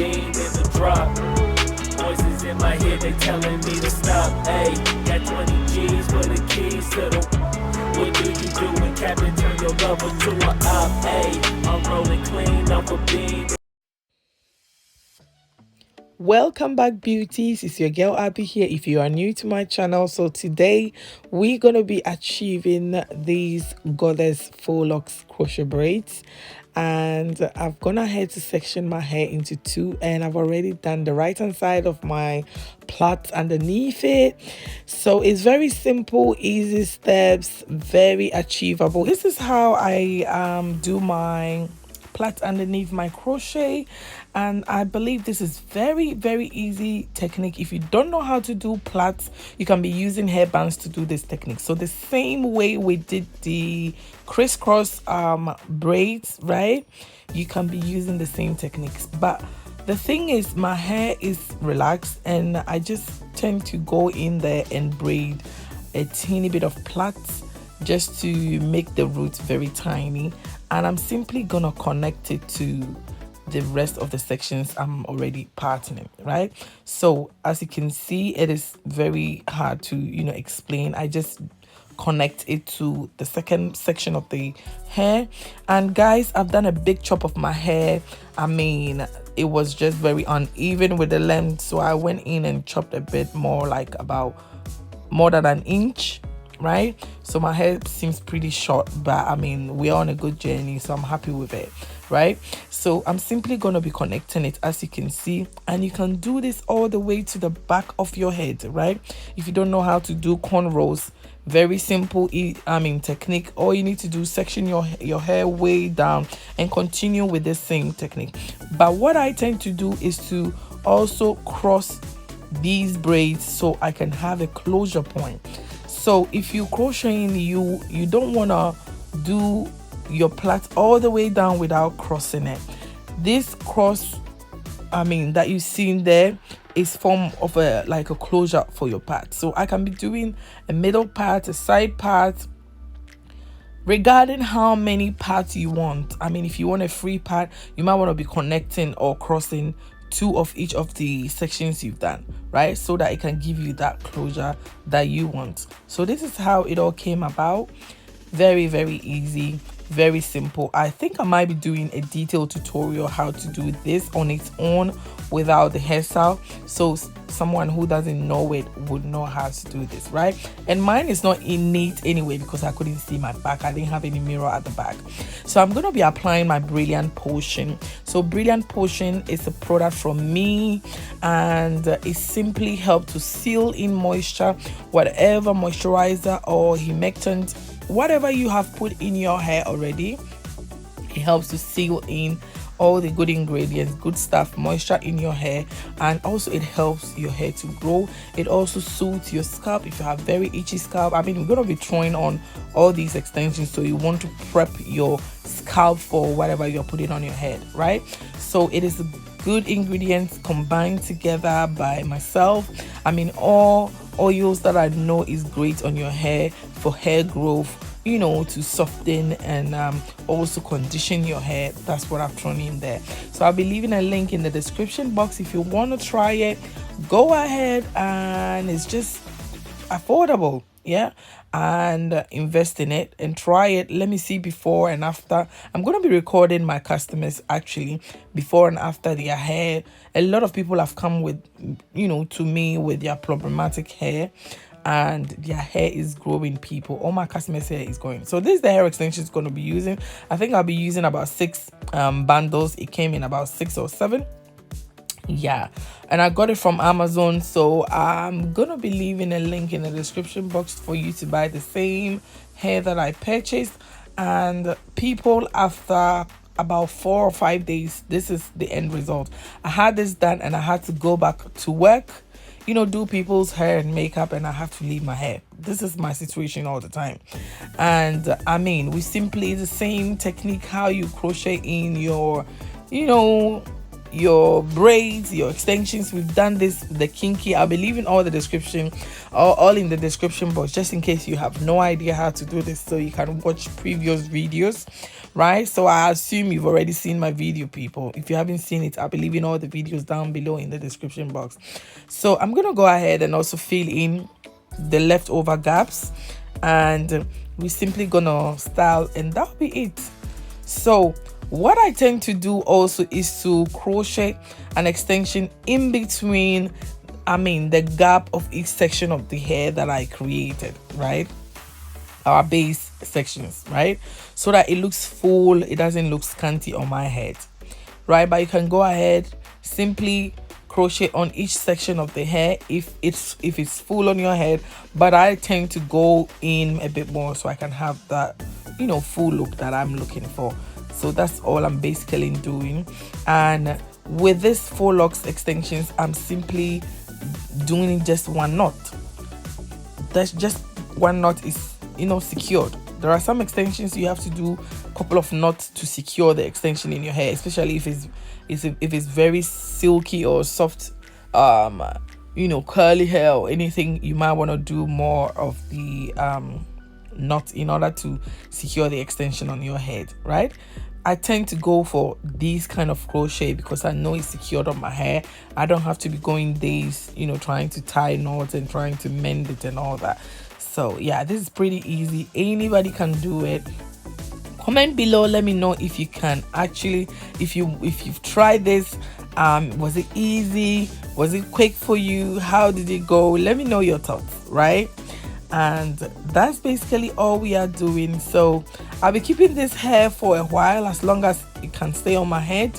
beam in the drop. Voices in my head, they telling me to stop. Ayy, got 20 G's for the keys to the. What do you do when Captain turn your lover to a op? Ayy, I'm rolling clean off a beam. Welcome back, beauties. It's your girl Abby here. If you are new to my channel, so today we're gonna be achieving these goddess faux locks crochet braids, and I've gone ahead to section my hair into two, and I've already done the right hand side of my plait underneath it. So it's very simple, easy steps, very achievable. This is how I do my plait underneath my crochet, and I believe this is very easy technique. If you don't know how to do plaits, you can be using hairbands to do this technique. So the same way we did the crisscross braids, right, you can be using the same techniques. But the thing is, my hair is relaxed, and I just tend to go in there and braid a teeny bit of plaits just to make the roots very tiny, and I'm simply gonna connect it to the rest of the sections I'm already patterning, right? So as you can see, it is very hard to explain. I just connect it to the second section of the hair. And guys, I've done a big chop of my hair. I mean, it was just very uneven with the length, so I went in and chopped a bit more, like about more than an inch, right? So my hair seems pretty short, but I mean, we're on a good journey, so I'm happy with it, right? So I'm simply going to be connecting it, as you can see, and you can do this all the way to the back of your head, right? If you don't know how to do cornrows, very simple technique. All you need to do is section your hair way down and continue with the same technique. But what I tend to do is to also cross these braids so I can have a closure point. So if you crocheting, you don't want to do your plait all the way down without crossing it. This cross, that you see in there, is form of a closure for your part. So I can be doing a middle part, a side part, regarding how many parts you want. I mean, if you want a free part, you might want to be connecting or crossing two of each of the sections you've done, right, so that it can give you that closure that you want. So this is how it all came about. Very easy, very simple. I think I might be doing a detailed tutorial how to do this on its own without the hairstyle, so someone who doesn't know it would know how to do this, right? And mine is not innate anyway, because I couldn't see my back. I didn't have any mirror at the back. So I'm going to be applying my Brilliant Potion. So Brilliant Potion is a product from me, and it simply helps to seal in moisture, whatever moisturizer or humectant, whatever you have put in your hair already. It helps to seal in all the good ingredients, good stuff, moisture in your hair, and also it helps your hair to grow. It also suits your scalp if you have very itchy scalp. I mean, we're going to be throwing on all these extensions, so you want to prep your scalp for whatever you're putting on your head, right? So it is good ingredients combined together by myself. I mean, all oils that I know is great on your hair for hair growth, to soften and also condition your hair. That's what I've thrown in there. So I'll be leaving a link in the description box. If you want to try it, go ahead, and it's just affordable, yeah, and invest in it and try it. Let me see before and after. I'm going to be recording my customers actually before and after their hair. A lot of people have come with to me with their problematic hair, and their hair is growing. People, all my customers' hair is growing. So this is the hair extension is going to be using. I think I'll be using about 6 bundles. It came in about 6 or 7, yeah, and I got it from Amazon. So I'm gonna be leaving a link in the description box for you to buy the same hair that I purchased. And people, after about 4 or 5 days, this is the end result. I had this done, and I had to go back to work, do people's hair and makeup, and I have to leave my hair. This is my situation all the time. And I mean, we simply the same technique, how you crochet in your your braids, your extensions. We've done this, the kinky. I'll be leaving all the description, all in the description box, just in case you have no idea how to do this, so you can watch previous videos, right? So I assume you've already seen my video, people. If you haven't seen it, I'll be leaving all the videos down below in the description box. So I'm gonna go ahead and also fill in the leftover gaps, and we're simply gonna style, and that'll be it. So what I tend to do also is to crochet an extension in between, the gap of each section of the hair that I created, right? Our base sections, right? So that it looks full, it doesn't look scanty on my head, right? But you can go ahead, simply crochet on each section of the hair if it's full on your head, but I tend to go in a bit more so I can have that, full look that I'm looking for. So that's all I'm basically doing. And with this faux locks extensions, I'm simply doing just one knot. That's just one knot is secured. There are some extensions you have to do a couple of knots to secure the extension in your hair, especially if it's very silky or soft, curly hair or anything. You might want to do more of the knot in order to secure the extension on your head, right? I tend to go for these kind of crochet because I know it's secured on my hair. I don't have to be going days, trying to tie knots and trying to mend it and all that. So yeah, this is pretty easy. Anybody can do it. Comment below, let me know if you can actually, if you've tried this. Was it easy? Was it quick for you? How did it go? Let me know your thoughts, right? And that's basically all we are doing. So I'll be keeping this hair for a while, as long as it can stay on my head,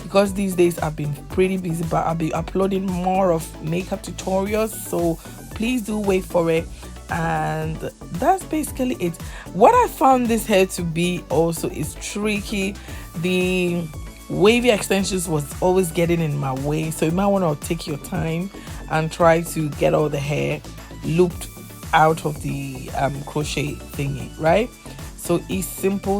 because these days I've been pretty busy, but I'll be uploading more of makeup tutorials, so please do wait for it. And that's basically it. What I found this hair to be also is tricky. The wavy extensions was always getting in my way, so you might want to take your time and try to get all the hair looped out of the crochet thingy, right? So it's simple,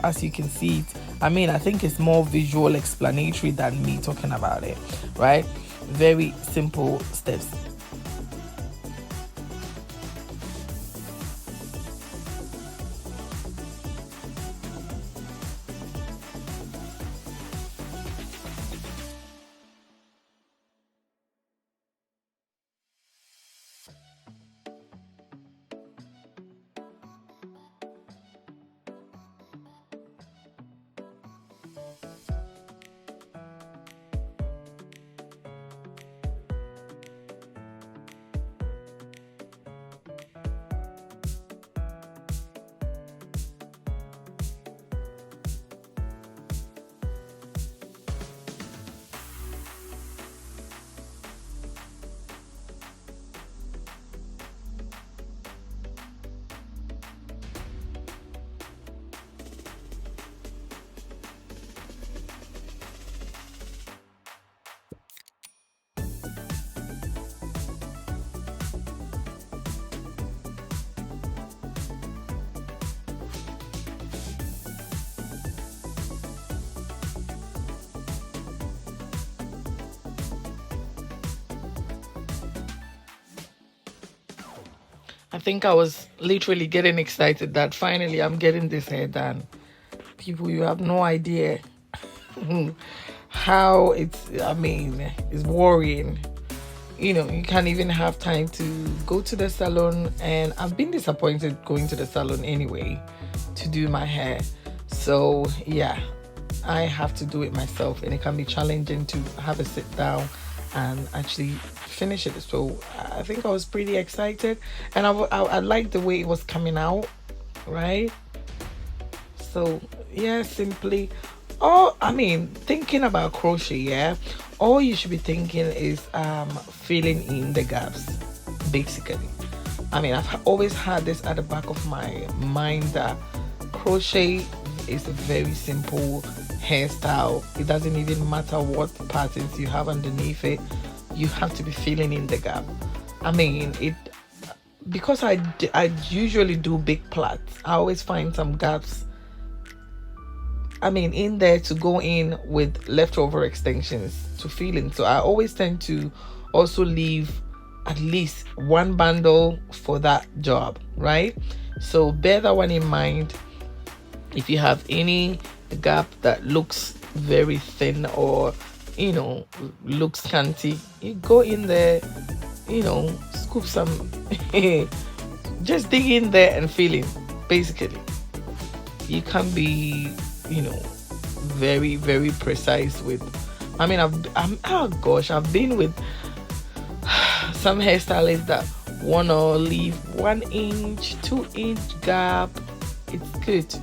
as you can see it. I think it's more visual explanatory than me talking about it, right? Very simple steps. I think I was literally getting excited that finally I'm getting this hair done. People, you have no idea how it's worrying. You can't even have time to go to the salon, and I've been disappointed going to the salon anyway to do my hair. So yeah, I have to do it myself, and it can be challenging to have a sit down and actually finish it. So I think I was pretty excited, and I liked the way it was coming out, right? So yeah, simply, thinking about crochet, yeah, all you should be thinking is filling in the gaps, basically. I've always had this at the back of my mind that crochet is a very simple hairstyle. It doesn't even matter what patterns you have underneath it, you have to be filling in the gap. Because I usually do big plaits, I always find some gaps in there to go in with leftover extensions to fill in. So I always tend to also leave at least one bundle for that job, right? So bear that one in mind. If you have any gap that looks very thin or looks scanty, you go in there, scoop some just dig in there and fill in. Basically, you can be very, very precise with. I've been with some hairstylists that wanna leave 1 inch, 2 inch gap. It's good,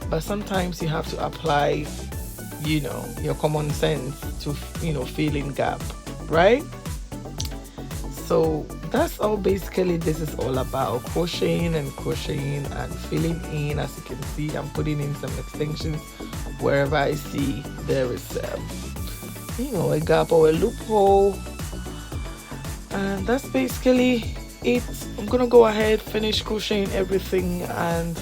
but sometimes you have to apply your common sense to fill in gap, right? So that's all basically this is all about, crocheting and filling in. As you can see, I'm putting in some extensions wherever I see there is a gap or a loophole, and that's basically it. I'm gonna go ahead, finish crocheting everything, and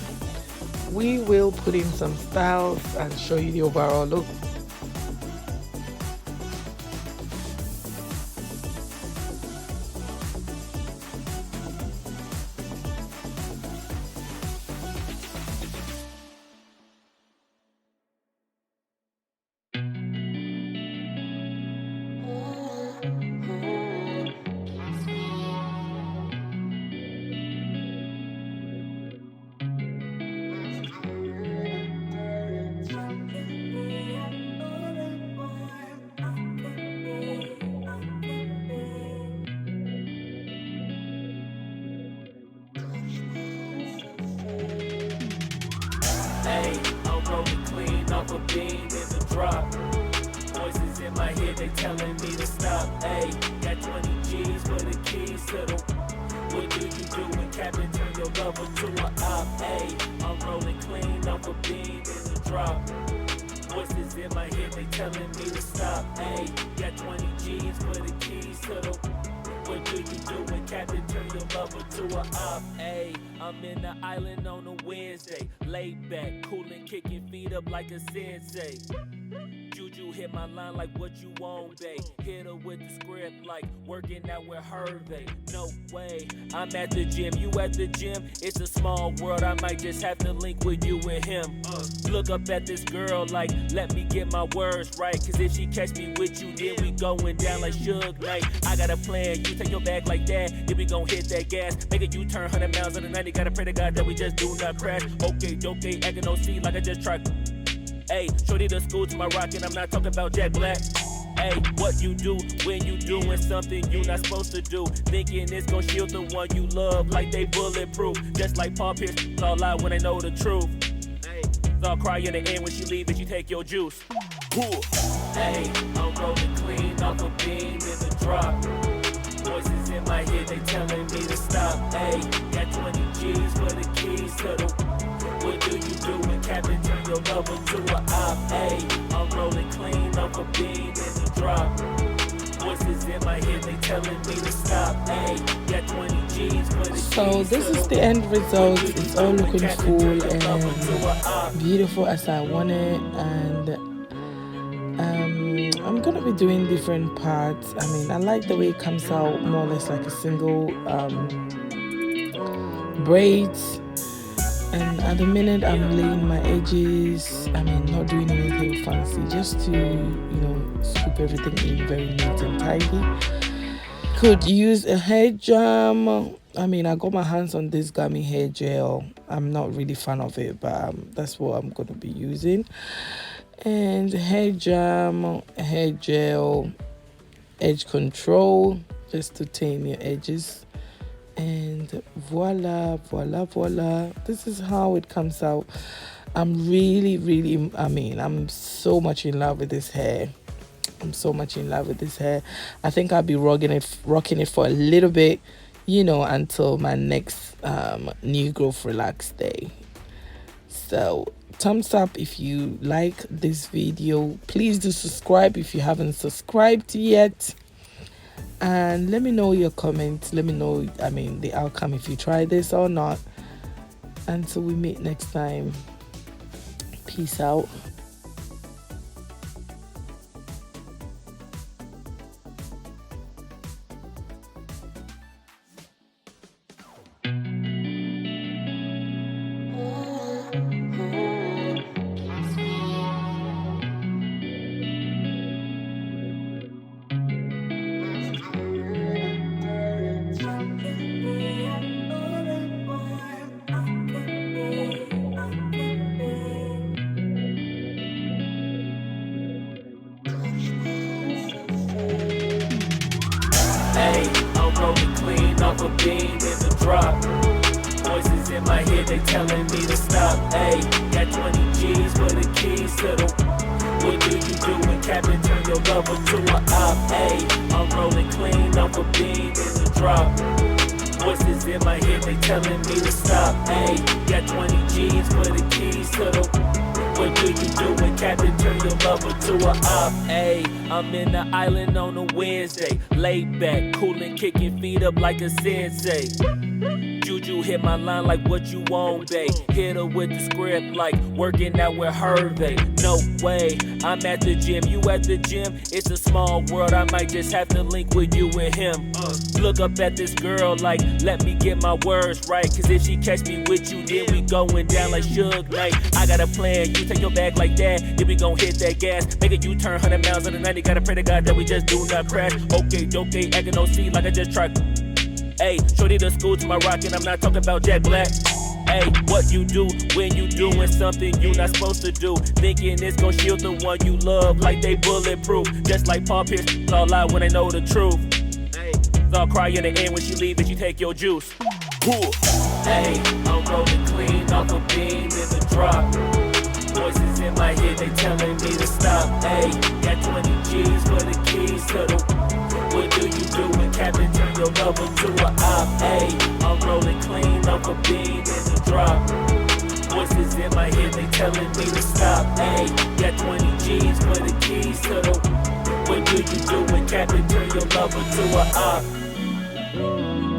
we will put in some styles and show you the overall look. Hey, I'm rolling clean off a beam in the drop. Voices in my head, they telling me to stop. Hey, got 20 G's for the keys to the. What do you do when Captain turn your lover to an op? Hey, I'm rolling clean off a beam in the drop. Voices in my head, they telling me to stop. Hey, got 20 G's for the keys to the. What do you do when Captain turn your lover to a op? Ayy, I'm in the island on a Wednesday. Laid back, coolin', kicking feet up like a sensei. Juju hit my line like what you want, babe. Hit her with the script like working out with Hervey. No way, I'm at the gym, you at the gym. It's a small world, I might just have to link with you and him. Look up at this girl like, let me get my words right. Cause if she catch me with you, then we going down like Suge Knight. I got a plan, you take your bag like that, then we gon' hit that gas. Make a U-turn 100 miles on the 90, gotta pray to God that we just do not crash. Okay, acting on C like I just tried. Hey, shorty the school to my rock, and I'm not talking about Jack Black. Hey, what you do when you doing something you not supposed to do? Thinking it's gon' shield the one you love like they bulletproof. Just like Paul Pierce, it's all lie when they know the truth. Hey, I'll cry in the end when she leave and she take your juice. Hey, I'm rolling clean off a beam in the drop. Voices in my head, they telling me to stop. Hey, got 20 G's for the keys to the. What do you do when Captain turn your lover to a op? Hey, I'm rolling clean off a beam in the drop. Voices in my head, they telling me to stop. Hey, got 20 G's for the. So this is the end result. It's all looking full and beautiful as I want it, and I'm gonna be doing different parts. I like the way it comes out more or less like a single braids. And at the minute I'm laying my edges, not doing anything fancy, just to scoop everything in very neat and tidy. Could use a hair jam. I got my hands on this gummy hair gel. I'm not really fan of it, but that's what I'm going to be using. And hair jam, hair gel, edge control, just to tame your edges. And voila, this is how it comes out. I'm really I'm so much in love with this hair. I think I'll be rocking it for a little bit, until my next new growth relax day. So thumbs up if you like this video. Please do subscribe if you haven't subscribed yet. And let me know your comments. Let me know, the outcome, if you try this or not. Until we meet next time. Peace out. Ayy, I'm rolling clean off a bean in the drop. Voices in my head, they telling me to stop. Ayy, got 20 G's for the keys to the. What do you do when Captain turn your lover to a op? Ayy, I'm rolling clean off a bean in the drop. Voices in my head, they telling me to stop. Ayy, got 20 G's for the keys to the. What do you do when Captain turn your lover to a op? Ayy, I'm in the island on a Wednesday, laid back, coolin', kicking feet up like a sensei. Juju hit my line like what you want, babe. Hit her with the script like working out with Hervey. No way, I'm at the gym, you at the gym. It's a small world, I might just have to link with you and him. Look up at this girl like, let me get my words right. Cause if she catch me with you, then we going down like Suge Knight. I got a plan, you take your bag like that, then we gon' hit that gas. Make a U-turn 100 miles on the 90, gotta pray to God that we just do not crash. Okay, acting OC like I just tried. Ayy, shorty the school to my rock and I'm not talking about Jack Black. Ayy, what you do when you doing something you not supposed to do? Thinking it's gon' shield the one you love like they bulletproof. Just like Paul Pierce, it's all lie when they know the truth. Ayy, I'll cry in the end when she leave and she take your juice. Ayy, I'm rolling clean off a beam in the drop. Voices in my head, they telling me to stop. Ayy, got 20 G's for the keys to the. What do you do when Captain turn your lover to a op? Ayy, I'm rolling clean off a beam in the drop. Voices in my head, they telling me to stop. Ayy, got 20 G's for the keys to the. What do you do when Captain turn your lover to a op?